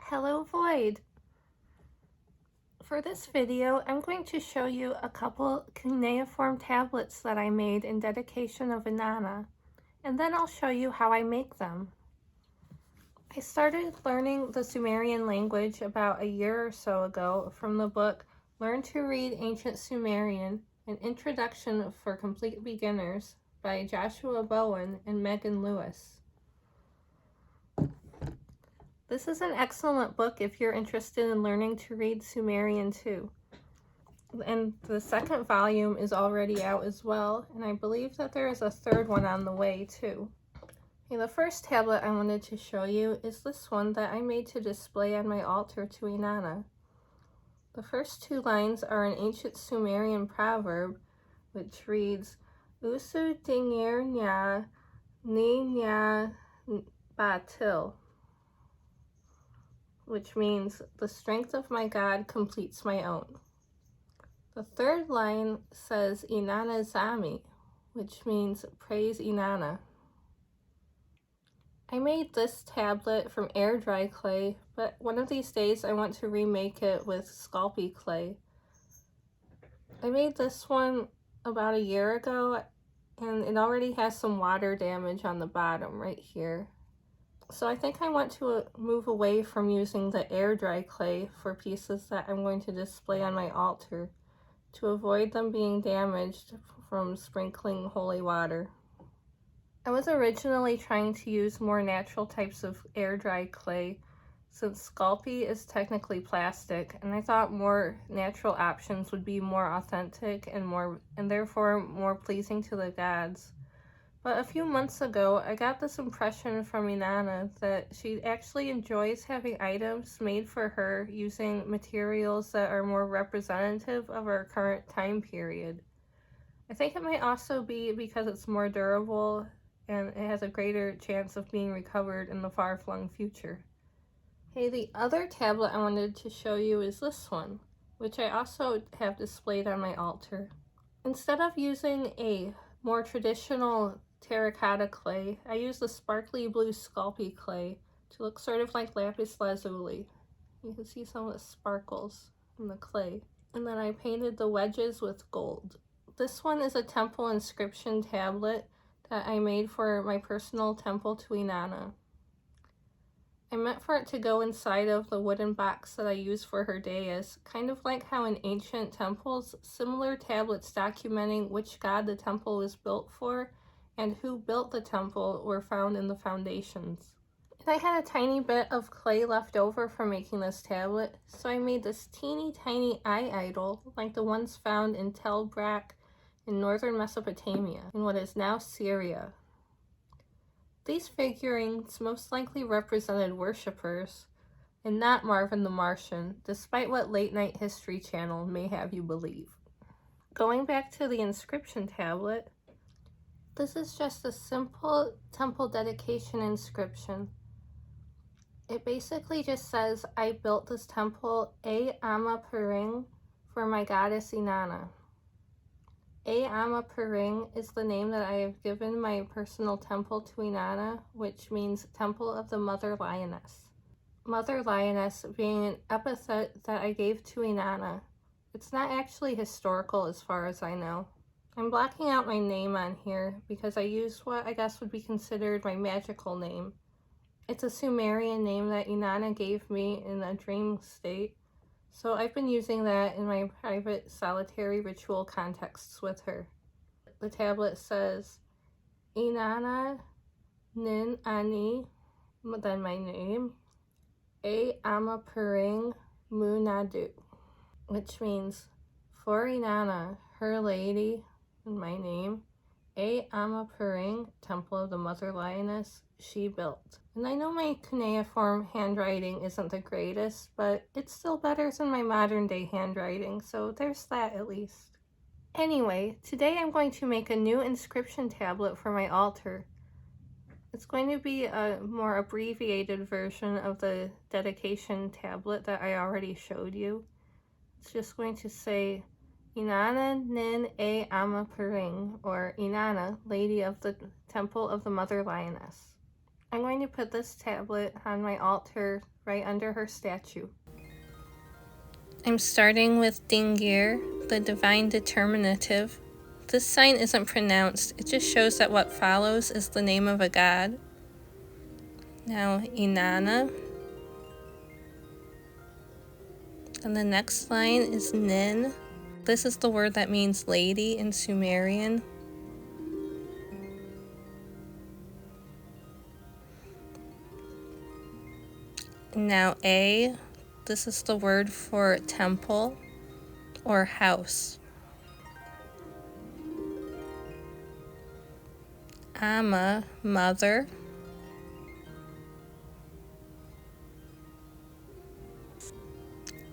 Hello Void! For this video, I'm going to show you a couple cuneiform tablets that I made in dedication of Inanna, and then I'll show you how I make them. I started learning the Sumerian language about a year or so ago from the book Learn to Read Ancient Sumerian, an Introduction for Complete Beginners by Joshua Bowen and Megan Lewis. This is an excellent book if you're interested in learning to read Sumerian too. And the second volume is already out as well, and I believe that there is a third one on the way too. Okay, the first tablet I wanted to show you is this one that I made to display on my altar to Inanna. The first two lines are an ancient Sumerian proverb which reads, Usu dingir nya ni nya batil, which means, the strength of my God completes my own. The third line says Inanna Zami, which means praise Inanna. I made this tablet from air dry clay, but one of these days I want to remake it with Sculpey clay. I made this one about a year ago, and it already has some water damage on the bottom right here. So I think I want to move away from using the air dry clay for pieces that I'm going to display on my altar to avoid them being damaged from sprinkling holy water. I was originally trying to use more natural types of air dry clay since Sculpey is technically plastic, and I thought more natural options would be more authentic and therefore more pleasing to the gods. But a few months ago, I got this impression from Inanna that she actually enjoys having items made for her using materials that are more representative of our current time period. I think it might also be because it's more durable and it has a greater chance of being recovered in the far-flung future. Hey, the other tablet I wanted to show you is this one, which I also have displayed on my altar. Instead of using a more traditional terracotta clay, I use the sparkly blue Sculpey clay to look sort of like lapis lazuli. You can see some of the sparkles in the clay. And then I painted the wedges with gold. This one is a temple inscription tablet that I made for my personal temple to Inanna. I meant for it to go inside of the wooden box that I use for her dais, kind of like how in ancient temples, similar tablets documenting which god the temple was built for and who built the temple were found in the foundations. And I had a tiny bit of clay left over from making this tablet, so I made this teeny tiny eye idol like the ones found in Tel Brak in northern Mesopotamia, in what is now Syria. These figurines most likely represented worshippers, and not Marvin the Martian, despite what late night History Channel may have you believe. Going back to the inscription tablet, this is just a simple temple dedication inscription. It basically just says, I built this temple E Ama Pering for my goddess Inanna. E Ama Pering is the name that I have given my personal temple to Inanna, which means Temple of the Mother Lioness. Mother Lioness being an epithet that I gave to Inanna. It's not actually historical as far as I know. I'm blocking out my name on here because I used what I guess would be considered my magical name. It's a Sumerian name that Inanna gave me in a dream state, so I've been using that in my private solitary ritual contexts with her. The tablet says, Inanna nin ani, then my name, E Ama Pering Munadu, which means, for Inanna, her lady, and my name, E Ama Pering, Temple of the Mother Lioness, she built. And I know my cuneiform handwriting isn't the greatest, but it's still better than my modern day handwriting, so there's that at least. Anyway, today I'm going to make a new inscription tablet for my altar. It's going to be a more abbreviated version of the dedication tablet that I already showed you. It's just going to say, Inanna nin E Ama Pering, or Inanna, Lady of the Temple of the Mother Lioness. I'm going to put this tablet on my altar right under her statue. I'm starting with Dingir, the divine determinative. This sign isn't pronounced, it just shows that what follows is the name of a god. Now Inanna. And the next line is Nin. This is the word that means lady in Sumerian. And now A. This is the word for temple or house. Amma, mother.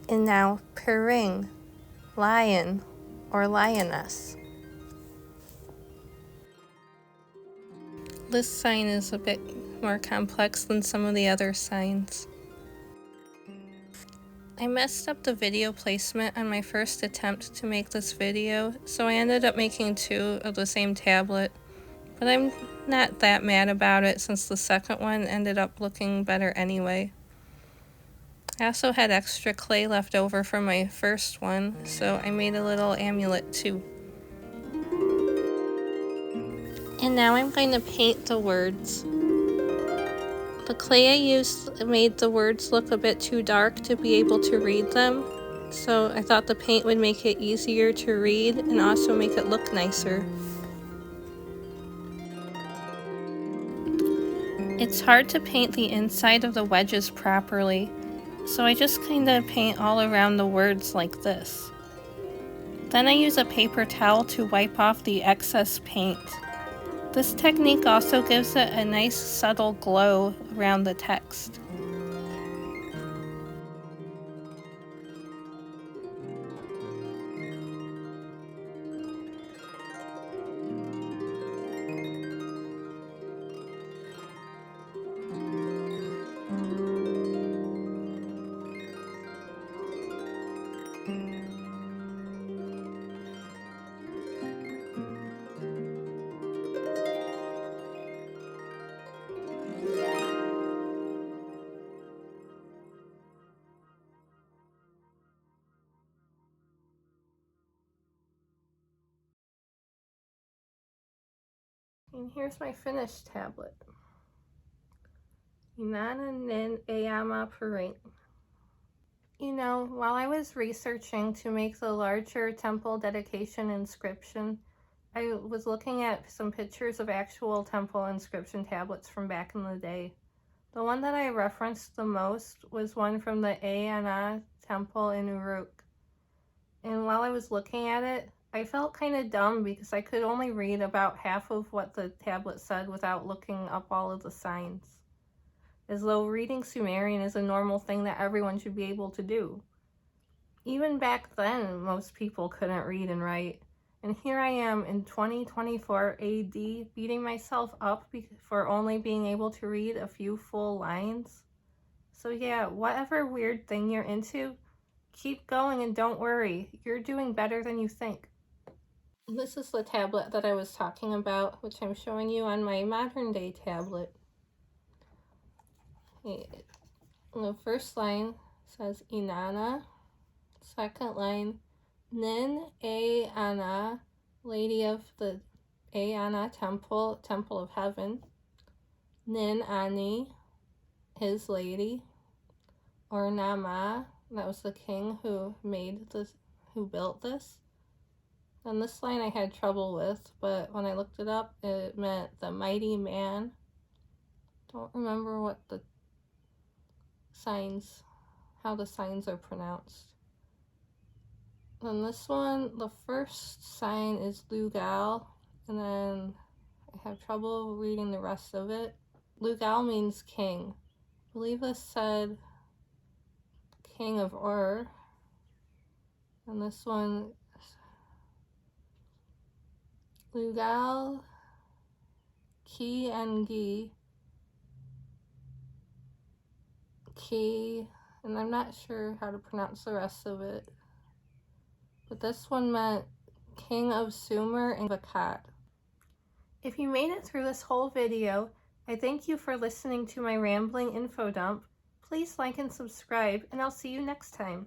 And now Pering, lion or lioness. This sign is a bit more complex than some of the other signs. I messed up the video placement on my first attempt to make this video, so I ended up making two of the same tablet, but I'm not that mad about it since the second one ended up looking better anyway. I also had extra clay left over from my first one, so I made a little amulet too. And now I'm going to paint the words. The clay I used made the words look a bit too dark to be able to read them, so I thought the paint would make it easier to read and also make it look nicer. It's hard to paint the inside of the wedges properly, so I just kind of paint all around the words like this. Then I use a paper towel to wipe off the excess paint. This technique also gives it a nice subtle glow around the text. And here's my finished tablet. Inanna nin ayama pering. You know, while I was researching to make the larger temple dedication inscription, I was looking at some pictures of actual temple inscription tablets from back in the day. The one that I referenced the most was one from the Inanna temple in Uruk. And while I was looking at it, I felt kind of dumb because I could only read about half of what the tablet said without looking up all of the signs. As though reading Sumerian is a normal thing that everyone should be able to do. Even back then, most people couldn't read and write. And here I am in 2024 AD beating myself up for only being able to read a few full lines. So yeah, whatever weird thing you're into, keep going and don't worry. You're doing better than you think. This is the tablet that I was talking about, which I'm showing you on my modern day tablet. The first line says Inanna. Second line, Nin Anna, Lady of the Anna Temple, Temple of Heaven. Nin Ani, his lady. Or Nama, that was the king who made this, who built this. And this line I had trouble with, but when I looked it up, it meant the mighty man. Don't remember what the signs, how the signs are pronounced. Then this one, the first sign is Lugal, and then I have trouble reading the rest of it. Lugal means king. I believe this said king of Ur. And this one, Lugal, Ki and Gi, Ki, and I'm not sure how to pronounce the rest of it. But this one meant king of Sumer and Akkad. If you made it through this whole video, I thank you for listening to my rambling info dump. Please like and subscribe, and I'll see you next time.